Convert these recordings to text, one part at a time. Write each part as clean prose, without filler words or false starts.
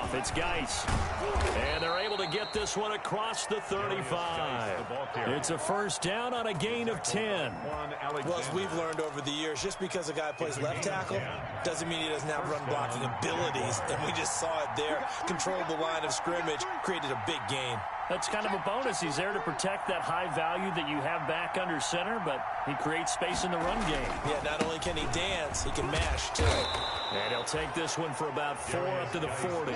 handoff. It's Geis. And they're able to get this one across the 35. It's a first down on a gain of 10. Well, as we've learned over the years, just because a guy plays left tackle doesn't mean he doesn't have run blocking abilities. And we just saw it there. Controlled the line of scrimmage, created a big gain. That's kind of a bonus. He's there to protect that high value that you have back under center, but he creates space in the run game. Yeah, not only can he dance, he can mash, too. And he'll take this one for about 4 up to the 40.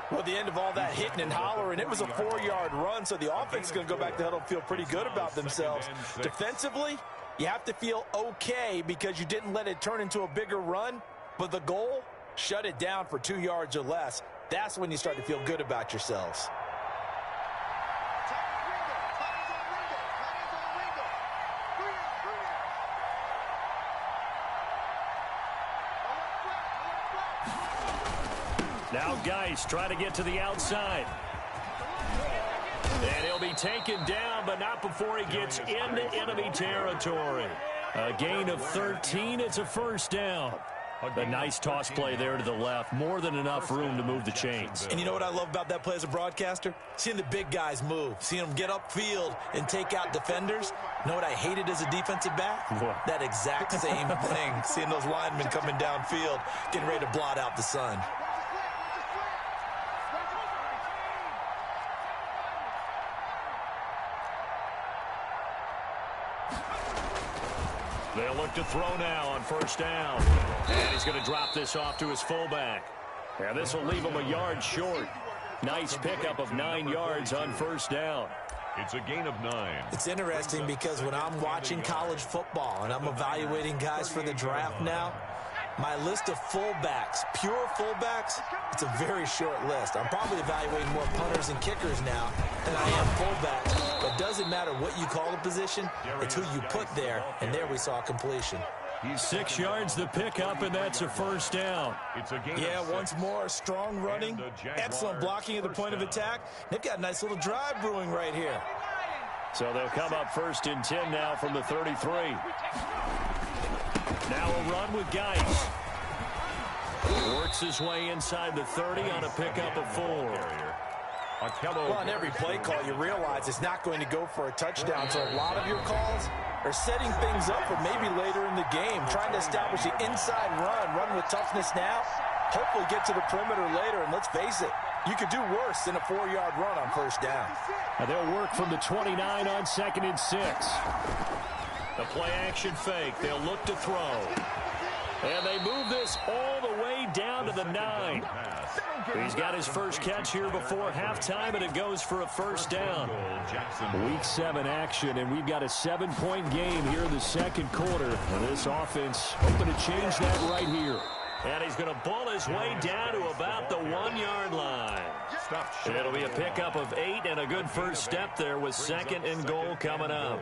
Well, the end of all that hitting and hollering, it was a 4-yard run, so the offense is going to go back to huddle and feel pretty good about themselves. Defensively, you have to feel okay because you didn't let it turn into a bigger run, but the goal, shut it down for 2 yards or less. That's when you start to feel good about yourselves. Now Geis try to get to the outside. And he'll be taken down, but not before he gets into enemy territory. A gain of 13. It's a first down. A nice toss play there to the left. More than enough room to move the chains. And you know what I love about that play as a broadcaster? Seeing the big guys move. Seeing them get upfield and take out defenders. You know what I hated as a defensive back? What? That exact same thing. Seeing those linemen coming downfield, getting ready to blot out the sun. They'll look to throw now on first down. And he's going to drop this off to his fullback. And this will leave him a yard short. Nice pickup of 9 yards on first down. It's a gain of 9. It's interesting because when I'm watching college football and I'm evaluating guys for the draft now, my list of fullbacks, pure fullbacks, it's a very short list. I'm probably evaluating more punters and kickers now than I am fullbacks. But it doesn't matter what you call the position, it's who you put there, and there we saw completion. 6 yards the pickup, and that's a first down. Yeah, once more, strong running, excellent blocking at the point of attack. They've got a nice little drive brewing right here. So they'll come up first and 10 now from the 33. Now a run with Geis. Works his way inside the 30 on a pickup of 4. Well, on every play call, you realize it's not going to go for a touchdown. So a lot of your calls are setting things up for maybe later in the game, trying to establish the inside run with toughness now, hopefully get to the perimeter later. And let's face it, you could do worse than a 4-yard run on first down. And they'll work from the 29 on 2nd and 6. The play action fake. They'll look to throw. And they move this all the way down to the 9. He's got his first catch here before halftime, and it goes for a first down. Week 7 action, and we've got a 7-point game here in the second quarter. And this offense hoping to change that right here. And he's going to bull his way down to about the 1-yard line. It'll be a pickup of 8 and a good first step there with 2nd and goal coming up.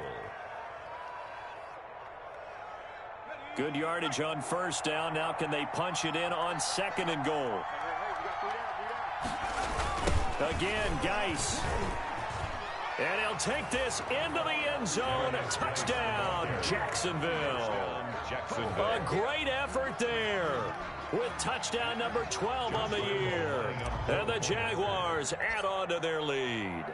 Good yardage on first down. Now can they punch it in on 2nd and goal? Again, Geis. And he'll take this into the end zone. A touchdown, Jacksonville. A great effort there with touchdown number 12 on the year. And the Jaguars add on to their lead.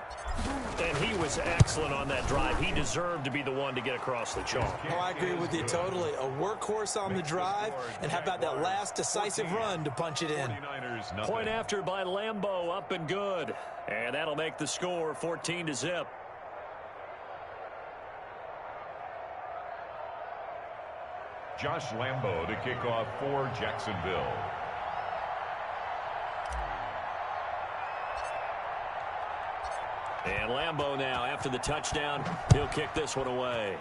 And he was excellent on that drive. He deserved to be the one to get across the chalk. Oh, I agree with you totally. A workhorse on the drive, and how about that last decisive run to punch it in? Point after by Lambo, up and good. And that'll make the score 14-0. Josh Lambo to kick off for Jacksonville. And Lambo now, after the touchdown, he'll kick this one away.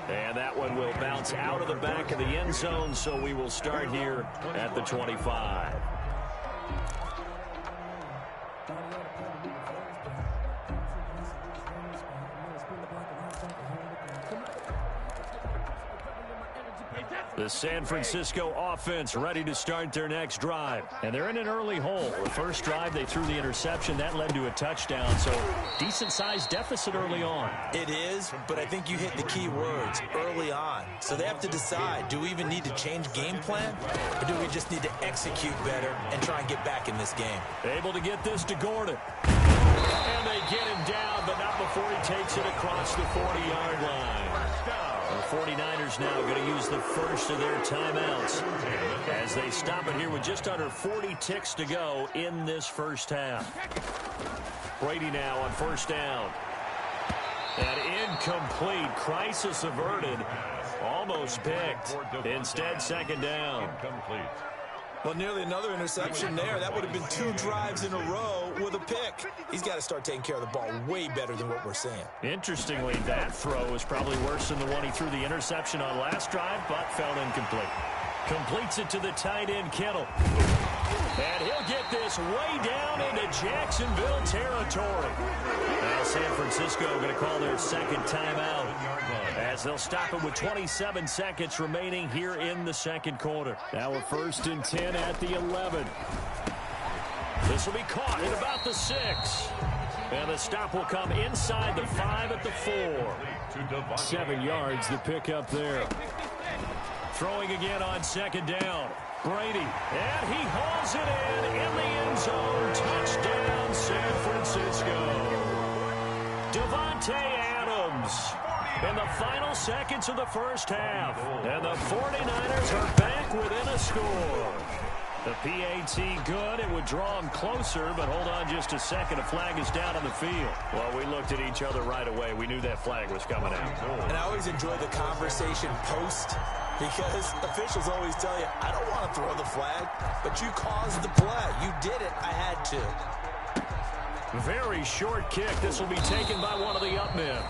And that one will bounce out of the back of the end zone, so we will start here at the 25. The San Francisco offense ready to start their next drive. And they're in an early hole. The first drive, they threw the interception. That led to a touchdown. So decent-sized deficit early on. It is, but I think you hit the key words, early on. So they have to decide, do we even need to change game plan? Or do we just need to execute better and try and get back in this game? Able to get this to Gordon. And they get him down, but not before he takes it across the 40-yard line. The 49ers now going to use the first of their timeouts as they stop it here with just under 40 ticks to go in this first half. Brady now on first down. And incomplete. Crisis averted. Almost picked. Instead, second down. Incomplete. Well, nearly another interception there. That would have been 2 drives in a row with a pick. He's got to start taking care of the ball way better than what we're seeing. Interestingly, that throw is probably worse than the one he threw the interception on last drive, but fell incomplete. Completes it to the tight end, Kittle. And he'll get this way down into Jacksonville territory. Now San Francisco going to call their second timeout as they'll stop it with 27 seconds remaining here in the second quarter. Now a 1st and 10 at the 11. This will be caught at about the 6. And the stop will come inside the 5 at the 4. 7 yards the pickup there. Throwing again on second down. Brady, and he hauls it in the end zone. Touchdown, San Francisco. Devontae Adams in the final seconds of the first half. And the 49ers are back within a score. The PAT good. It would draw him closer, but hold on just a second. A flag is down on the field. Well, we looked at each other right away. We knew that flag was coming out. And I always enjoy the conversation post, because officials always tell you, I don't want to throw the flag, but you caused the play. You did it. I had to. Very short kick. This will be taken by one of the up men.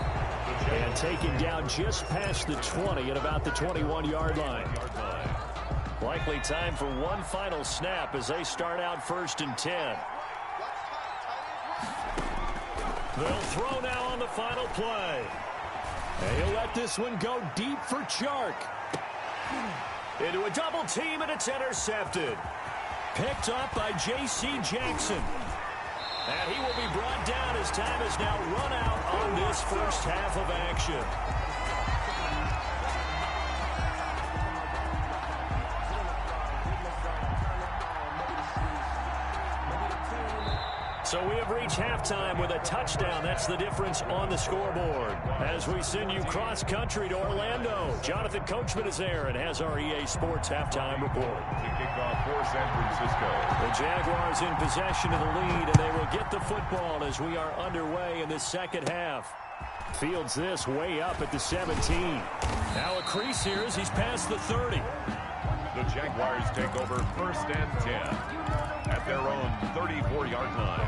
And taken down just past the 20 at about the 21-yard line. Likely time for one final snap as they start out 1st and 10. They'll throw now on the final play. And he'll let this one go deep for Chark. Into a double team, and it's intercepted. Picked up by J.C. Jackson. And he will be brought down as time has now run out on this first half of action. So we have reached halftime with a touchdown. That's the difference on the scoreboard. As we send you cross-country to Orlando, Jonathan Coachman is there and has our EA Sports halftime report. To kick off for San Francisco. The Jaguars in possession of the lead, and they will get the football as we are underway in the second half. Fields this way up at the 17. Now a crease here as he's past the 30. The Jaguars take over 1st and 10 at their own 34-yard line.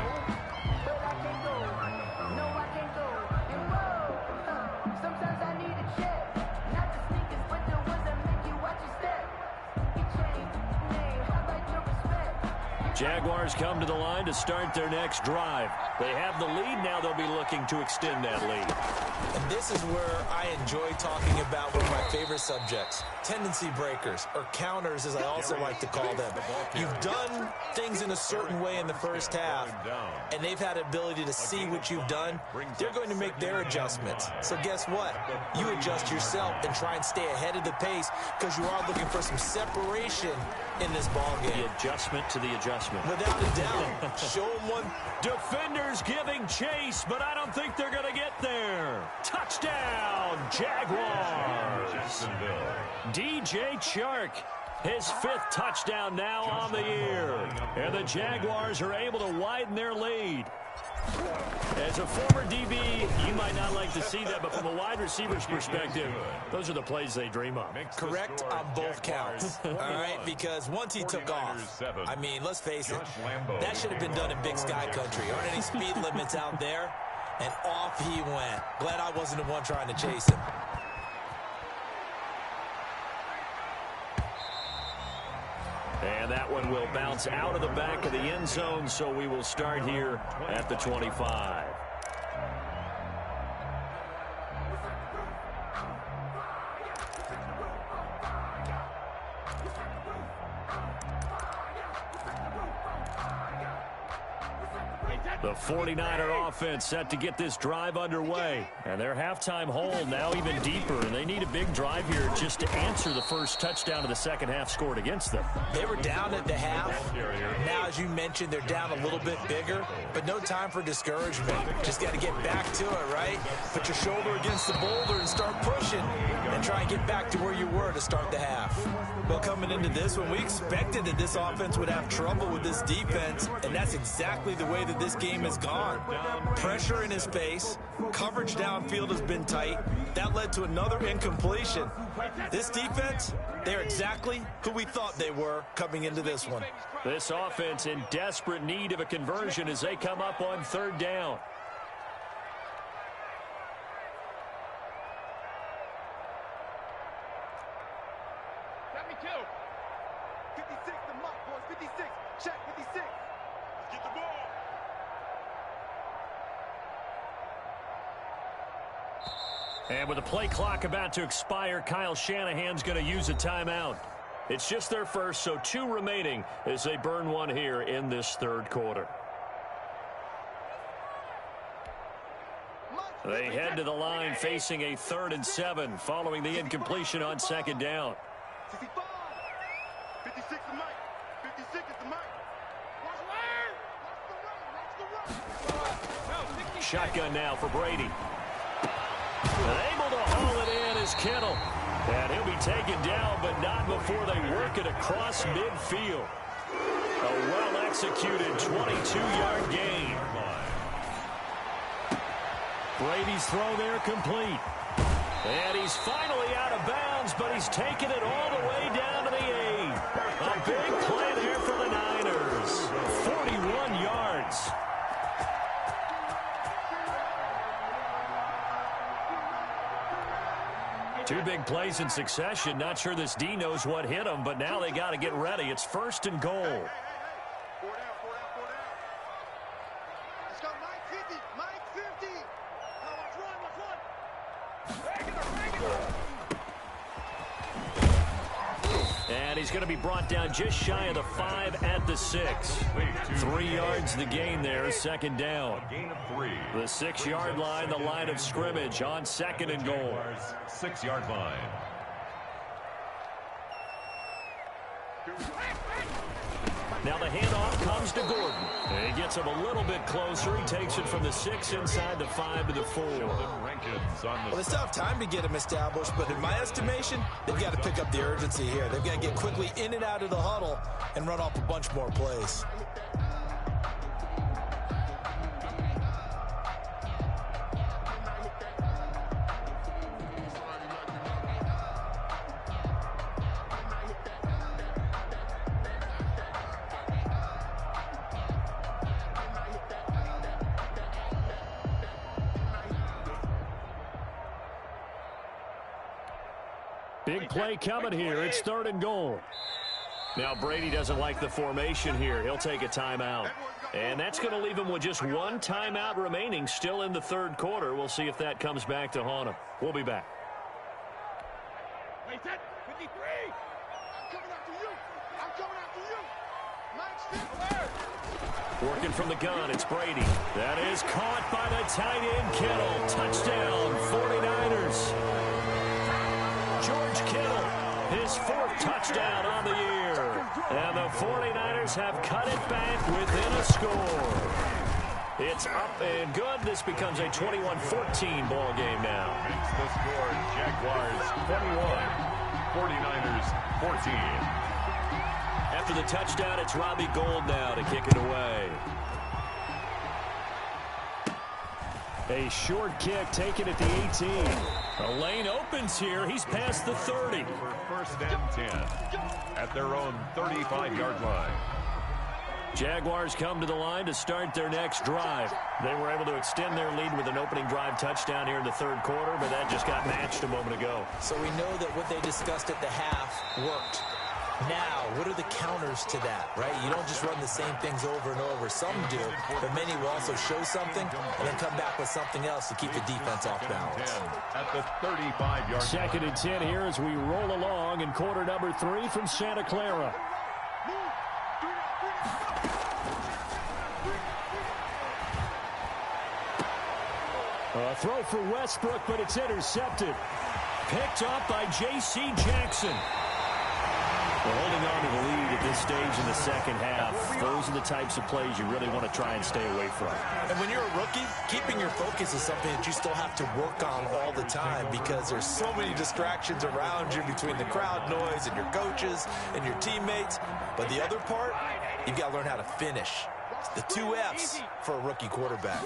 Jaguars come to the line to start their next drive. They have the lead. Now they'll be looking to extend that lead. And this is where I enjoy talking about one of my favorite subjects, tendency breakers, or counters as I also like to call them. You've done things in a certain way in the first half, and they've had the ability to see what you've done. They're going to make their adjustments. So guess what? You adjust yourself and try and stay ahead of the pace because you are looking for some separation in this ball game. The adjustment to the adjustment. Without a doubt. Show them one. Defenders giving chase, but I don't think they're going to get there. Touchdown, Jaguars. DJ Chark, his 5th touchdown now on the year. And the Jaguars are able to widen their lead. As a former DB, you might not like to see that, but from a wide receiver's perspective, those are the plays they dream of. Correct on both counts. All right, because once he took off, I mean, let's face it, that should have been done in Big Sky Country. Aren't any speed limits out there? And off he went. Glad I wasn't the one trying to chase him. And that one will bounce out of the back of the end zone, so we will start here at the 25. The 49er offense set to get this drive underway. And their halftime hole now even deeper. And they need a big drive here just to answer the first touchdown of the second half scored against them. They were down at the half. Now, as you mentioned, they're down a little bit bigger. But no time for discouragement. Just got to get back to it, right? Put your shoulder against the boulder and start pushing. And try and get back to where you were to start the half. Well, coming into this one, we expected that this offense would have trouble with this defense. And that's exactly the way that this game has gone. Pressure in his face. Coverage downfield has been tight. That led to another incompletion. This defense, they're exactly who we thought they were coming into this one. This offense in desperate need of a conversion as they come up on third down. And with the play clock about to expire, Kyle Shanahan's going to use a timeout. It's just their first, so 2 remaining as they burn one here in this third quarter. They head to the line facing a 3rd and 7 following the incompletion on second down. 56 the mic. 56 is the mic. Shotgun now for Brady. Able to haul it in is Kittle. And he'll be taken down, but not before they work it across midfield. A well-executed 22-yard gain. Brady's throw there complete. And he's finally out of bounds, but he's taken it all the way down to the 8. A big play there for the Niners. 41 yards. Two big plays in succession. Not sure this D knows what hit him, but now they got to get ready. It's 1st and goal. 4 down. Let's go, Mike 50. Mike 50. Let's run. And he's going to be brought down just shy of the 5 at the 6. 3 yards the gain there, second down. Gain of 3. The 6-yard line, the line of scrimmage on 2nd and goal. 6-yard line. Now the handoff comes to Gordon. And he gets him a little bit closer. He takes it from the 6 inside the 5 to the 4. Well, they still have time to get him established, but in my estimation, they've got to pick up the urgency here. They've got to get quickly in and out of the huddle and run off a bunch more plays. Big play coming here. It's 3rd and goal. Now Brady doesn't like the formation here. He'll take a timeout. And that's going to leave him with just 1 timeout remaining still in the 3rd quarter. We'll see if that comes back to haunt him. We'll be back. Wait, 53. I'm coming after you. I'm coming after you. Mike's 50. Working from the gun, it's Brady. That is caught by the tight end, Kittle. Touchdown, 49ers. George Kittle, his 4th touchdown on the year. And the 49ers have cut it back within a score. It's up and good. This becomes a 21-14 ball game now. Makes the score Jaguars 21, 49ers 14. After the touchdown, it's Robbie Gould now to kick it away. A short kick taken at the 18. The lane opens here. He's past the 30. For 1st and 10 at their own 35-yard line. Jaguars come to the line to start their next drive. They were able to extend their lead with an opening drive touchdown here in the 3rd quarter, but that just got matched a moment ago. So we know that what they discussed at the half worked. Now, what are the counters to that, right? You don't just run the same things over and over. Some do, but many will also show something and then come back with something else to keep the defense off balance. At the 35-yard 2nd and 10 here as we roll along in quarter number 3 from Santa Clara. A throw for Westbrook, but it's intercepted. Picked up by J.C. Jackson. Well, holding on to the lead at this stage in the second half, those are the types of plays you really want to try and stay away from. And when you're a rookie, keeping your focus is something that you still have to work on all the time because there's so many distractions around you between the crowd noise and your coaches and your teammates. But the other part, you've got to learn how to finish. It's the 2 F's for a rookie quarterback.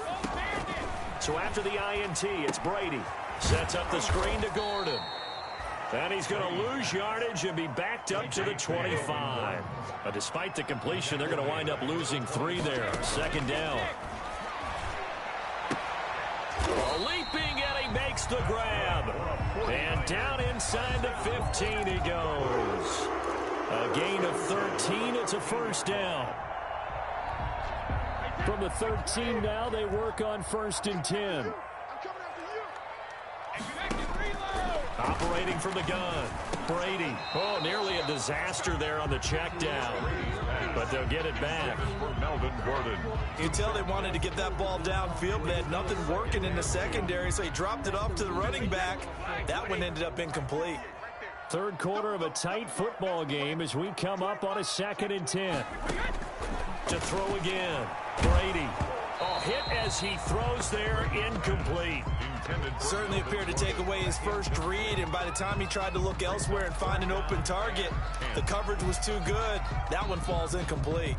So after the INT, it's Brady. Sets up the screen to Gordon. And he's going to lose yardage and be backed up to the 25. But despite the completion, they're going to wind up losing 3 there. Second down. Leaping, and he makes the grab. And down inside the 15 he goes. A gain of 13. It's a first down. From the 13 now, they work on 1st and 10. Operating from the gun. Brady. Oh, nearly a disaster there on the check down. But they'll get it back. Melvin Gordon. You can tell they wanted to get that ball downfield, but they had nothing working in the secondary, so he dropped it off to the running back. That one ended up incomplete. Third quarter of a tight football game as we come up on a 2nd and 10. To throw again. Brady. Oh, hit as he throws there, incomplete. Certainly appeared to take away his first read, and by the time he tried to look elsewhere and find an open target, the coverage was too good. That one falls incomplete.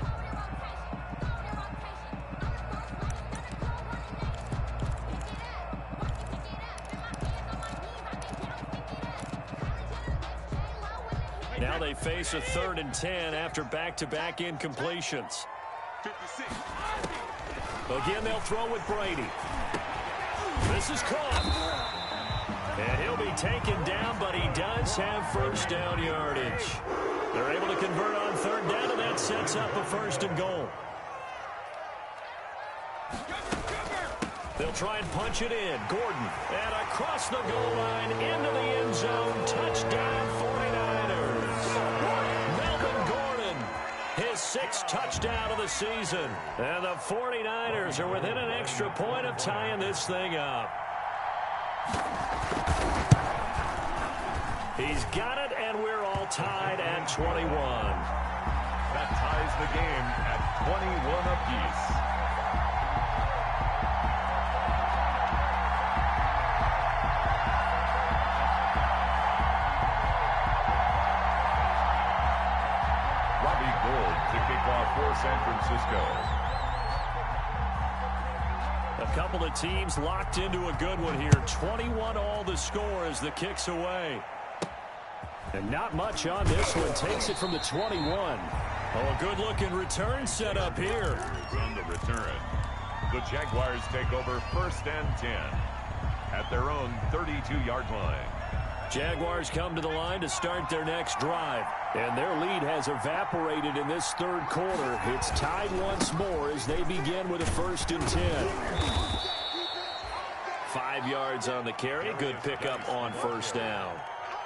Now they face a 3rd and 10 after back-to-back incompletions. Again, they'll throw with Brady. This is caught. And he'll be taken down, but he does have first down yardage. They're able to convert on 3rd down, and that sets up a 1st and goal. They'll try and punch it in. Gordon. And across the goal line into the end zone. Touchdown 49ers. Melvin Gordon. His 6th touchdown of the season. And the 49ers are within an extra point of tying this thing up. He's got it, and we're all tied at 21. That ties the game at 21 apiece. For San Francisco. A couple of teams locked into a good one here. 21 all the score as the kick's away. And not much on this one. Takes it from the 21. Oh, a good-looking return set up here. On the return, the Jaguars take over 1st and 10 at their own 32-yard line. Jaguars come to the line to start their next drive. And their lead has evaporated in this 3rd quarter. It's tied once more as they begin with a 1st and 10. 5 yards on the carry. Good pickup on 1st down.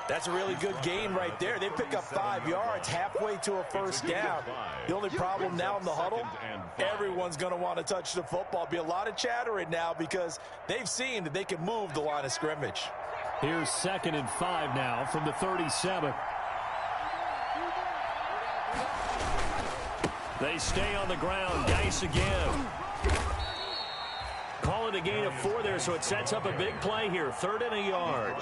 That's a really good gain right there. They pick up 5 yards halfway to a 1st down. The only problem now in the huddle, everyone's going to want to touch the football. Be a lot of chattering now because they've seen that they can move the line of scrimmage. Here's 2nd and 5 now from the 37. They stay on the ground. Geis again. Call it a gain of 4 there, so it sets up a big play here. 3rd and a yard.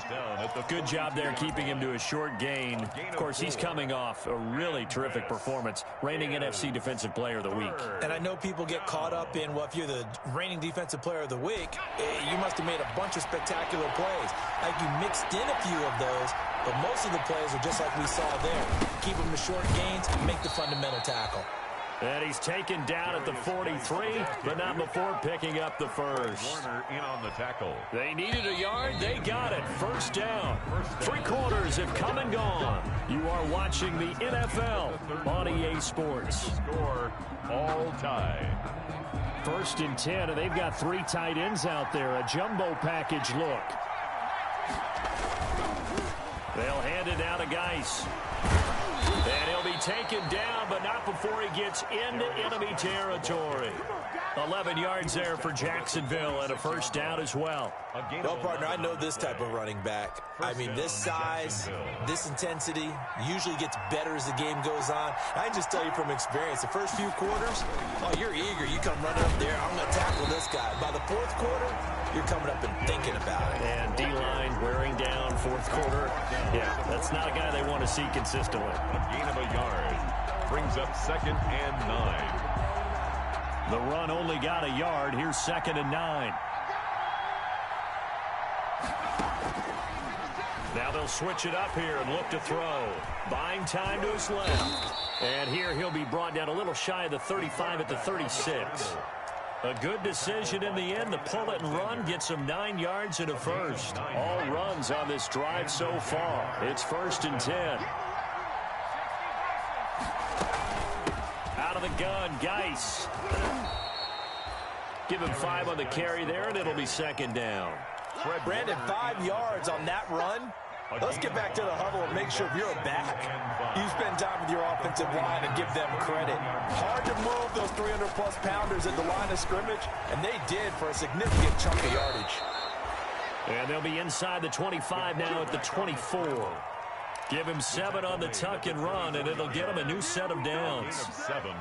Good job there keeping him to a short gain. Of course, he's coming off a really terrific performance. Reigning NFC Defensive Player of the Week. And I know people get caught up in, well, if you're the reigning Defensive Player of the Week, you must have made a bunch of spectacular plays. Like you mixed in a few of those, but most of the plays are just like we saw there. Keep them to short gains, make the fundamental tackle. And he's taken down at the 43, but not before picking up the first. Warner in on the tackle. They needed a yard. They got it. First down. 3 quarters have come and gone. You are watching the NFL on EA Sports. Score all tied. 1st and 10, and they've got 3 tight ends out there. A jumbo package look. They'll hand it out to Geis. And he'll be taken down, but not before he gets into enemy territory. 11 yards there for Jacksonville and a first down as well. Well, partner, I know this type of running back. I mean, this size, this intensity usually gets better as the game goes on. I can just tell you from experience, the first few quarters, oh, you're eager. You come running up there, I'm going to tackle this guy. By the fourth quarter, you're coming up and thinking about it. And D-line wearing down fourth quarter. Yeah, that's not a guy they want to see consistently. A gain of a yard brings up 2nd and 9. The run only got a yard. Here's 2nd and 9. Now they'll switch it up here and look to throw. Buying time to his left. And here he'll be brought down a little shy of the 35 at the 36. A good decision in the end. The pull it and run gets him 9 yards and a first. All runs on this drive so far. It's 1st and 10. Out of the gun, Geis. Give him 5 on the carry there, and it'll be 2nd down. Brandon, 5 yards on that run. Let's get back to the huddle and make sure if you're a back, you spend time with your offensive line and give them credit. Hard to move those 300-plus pounders at the line of scrimmage, and they did for a significant chunk of yardage. And they'll be inside the 25 now at the 24. Give him 7 on the tuck and run, and it'll get him a new set of downs. 7.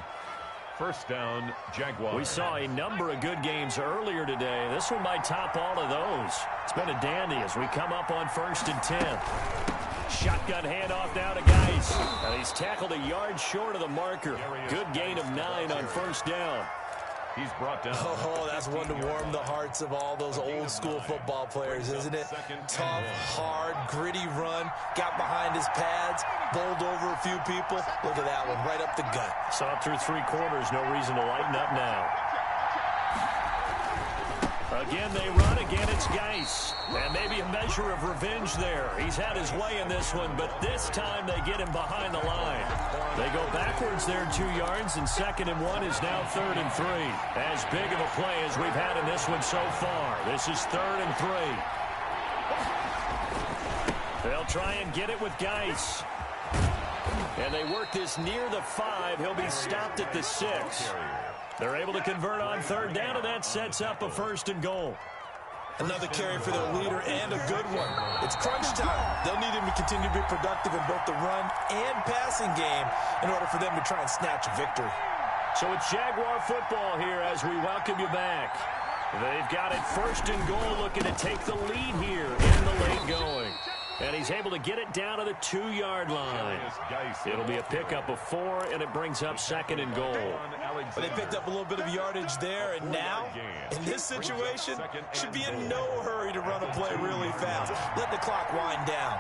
First down, Jaguars. We saw a number of good games earlier today. This one might top all of those. It's been a dandy as we come up on 1st and 10. Shotgun handoff now to Geis. And he's tackled a yard short of the marker. Good gain of 9 on 1st down. He's brought down. Oh, that's one to warm the hearts of all those old school football players, isn't it? Tough, hard, gritty run. Got behind his pads, bowled over a few people. Look at that one, right up the gut. Saw it through 3 quarters. No reason to lighten up now. Again, they run. Again, it's Geis. And maybe a measure of revenge there. He's had his way in this one, but this time they get him behind the line. They go backwards there 2 yards, and 2nd and 1 is now 3rd and 3. As big of a play as we've had in this one so far. This is 3rd and 3. They'll try and get it with Geis. And they work this near the 5. He'll be stopped at the 6. They're able to convert on 3rd down, and that sets up a 1st and goal. Another carry for their leader, and a good one. It's crunch time. They'll need him to continue to be productive in both the run and passing game in order for them to try and snatch a victory. So it's Jaguar football here as we welcome you back. They've got it 1st and goal, looking to take the lead here in the late going. And he's able to get it down to the 2-yard line. It'll be a pickup of 4, and it brings up 2nd and goal. But they picked up a little bit of yardage there, and now, in this situation, should be in no hurry to run a play really fast. Let the clock wind down.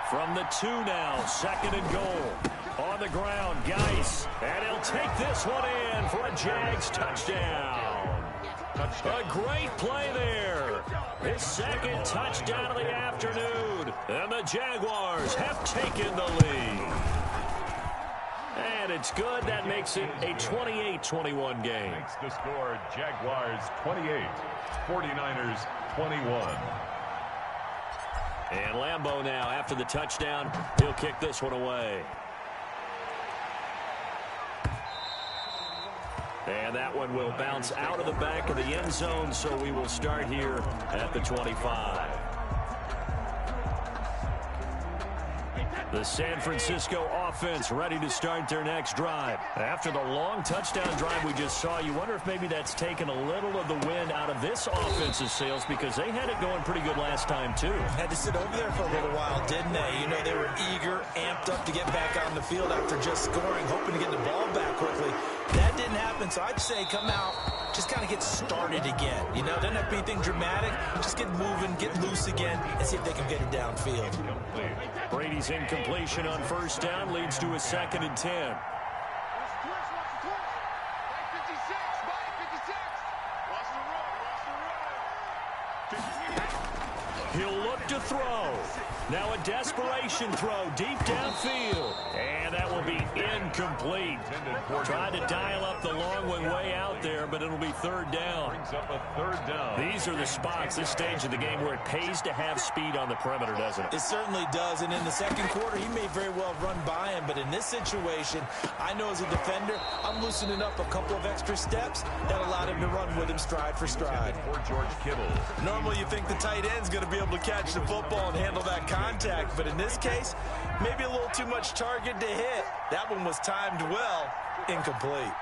From the 2 now, 2nd and goal. On the ground, Geis. And he'll take this one in for a Jags touchdown. A great play there. His 2nd touchdown of the afternoon. And the Jaguars have taken the lead. And it's good. That makes it a 28-21 game. Makes the score Jaguars 28, 49ers 21. And Lambeau now, after the touchdown, he'll kick this one away. And that one will bounce out of the back of the end zone, so we will start here at the 25. The San Francisco offense ready to start their next drive. After the long touchdown drive we just saw, you wonder if maybe that's taken a little of the wind out of this offense's sails, because they had it going pretty good last time, too. Had to sit over there for a little while, didn't they? You know, they were eager, amped up to get back on the field after just scoring, hoping to get the ball back quickly. That didn't happen, so I'd say come out, just kind of get started again. You know, doesn't have to be anything dramatic. Just get moving, get loose again, and see if they can get it downfield. Brady's incompletion on 1st down leads to a 2nd and 10. He'll look to throw. Now a desperation throw deep downfield. And that will be incomplete. Tried to dial up the long one way out there, but it'll be third down. Brings up a third down. These are the spots, this stage of the game, where it pays to have speed on the perimeter, doesn't it? It certainly does, and in the second quarter, he may very well run by him, but in this situation, I know as a defender, I'm loosening up a couple of extra steps that allowed him to run with him stride for stride. For George Kittle. Normally, you think the tight end's going to be able to catch the football and handle that contact, but in this case, maybe a little too much target to hit. That one was timed well, incomplete.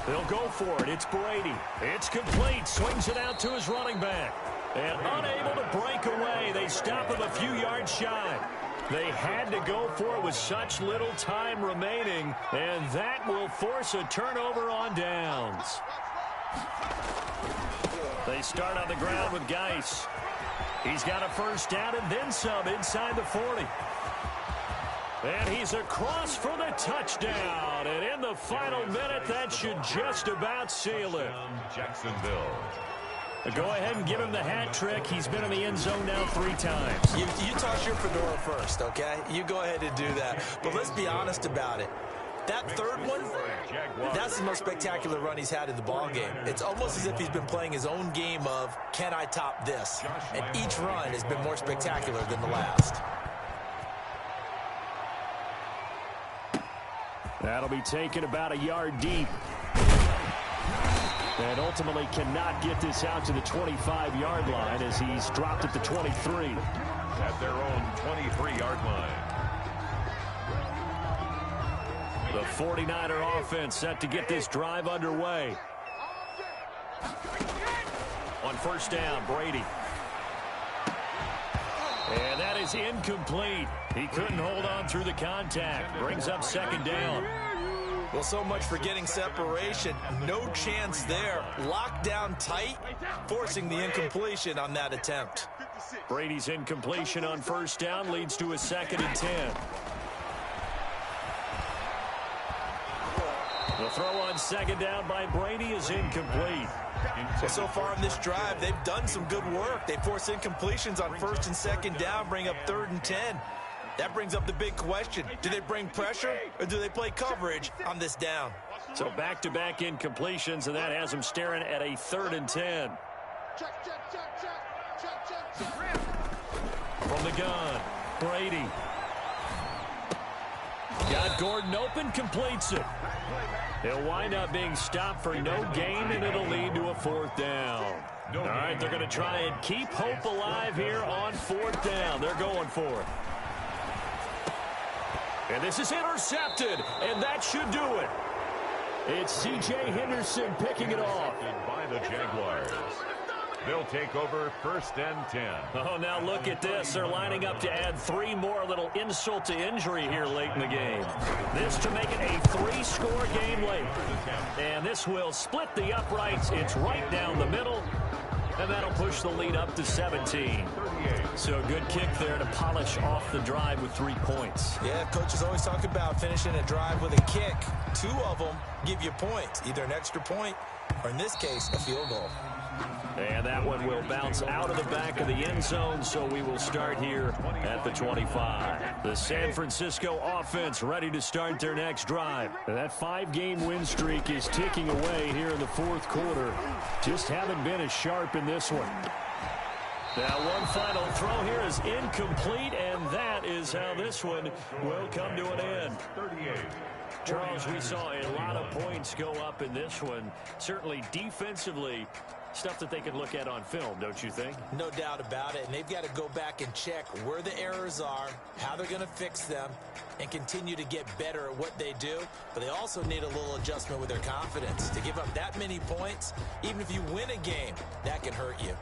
They'll go for it. It's Brady. It's complete. Swings it out to his running back. And unable to break away. They stop him a few yards shy. They had to go for it with such little time remaining. And that will force a turnover on downs. They start on the ground with Geis. He's got a first down and then some inside the 40. And he's across for the touchdown. And in the final minute, that should just about seal it. Jacksonville. Go ahead and give him the hat trick. He's been in the end zone now 3 times. You toss your fedora first, okay? You go ahead and do that. But let's be honest about it. That third one, that's the most spectacular run he's had in the ballgame. It's almost as if he's been playing his own game of, can I top this? And each run has been more spectacular than the last. That'll be taken about a yard deep. And ultimately cannot get this out to the 25-yard line as he's dropped at the 23. At their own 23-yard line. The 49er offense set to get this drive underway. On first down, Brady. And that is incomplete. He couldn't hold on through the contact. Brings up second down. Well, so much for getting separation. No chance there. Locked down tight, forcing the incompletion on that attempt. Brady's incompletion on first down leads to a 2nd and 10. The throw on second down by Brady is incomplete. Well, so far in this drive, they've done some good work. They force incompletions on first and second down, bring up 3rd and 10. That brings up the big question. Do they bring pressure or do they play coverage on this down? So back-to-back incompletions, and that has them staring at a 3rd and 10. From the gun, Brady. Got Gordon open, completes it. He'll wind up being stopped for no gain, and it'll lead to a 4th down. All right, they're going to try and keep hope alive here on 4th down. They're going for it. And this is intercepted, and that should do it. It's C.J. Henderson picking it off. By the Jaguars. They'll take over 1st and 10. Oh, now look at this. They're lining up to add 3 more, little insult to injury here late in the game. This to make it a 3-score game late. And this will split the uprights. It's right down the middle. And that'll push the lead up to 17. So a good kick there to polish off the drive with 3 points. Yeah, coaches always talk about finishing a drive with a kick. 2 of them give you points, either an extra point or, in this case, a field goal. And that one will bounce out of the back of the end zone, so we will start here at the 25. The San Francisco offense ready to start their next drive. And that 5-game win streak is ticking away here in the 4th quarter. Just haven't been as sharp in this one. Now one final throw here is incomplete, and that is how this one will come to an end. 38. Charles, we saw a lot of points go up in this one. Certainly defensively, stuff that they can look at on film, don't you think? No doubt about it, and they've got to go back and check where the errors are, how they're going to fix them, and continue to get better at what they do. But they also need a little adjustment with their confidence. To give up that many points, even if you win a game, that can hurt you.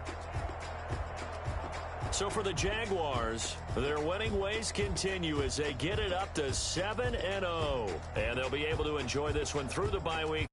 So for the Jaguars, their winning ways continue as they get it up to 7-0. And they'll be able to enjoy this one through the bye week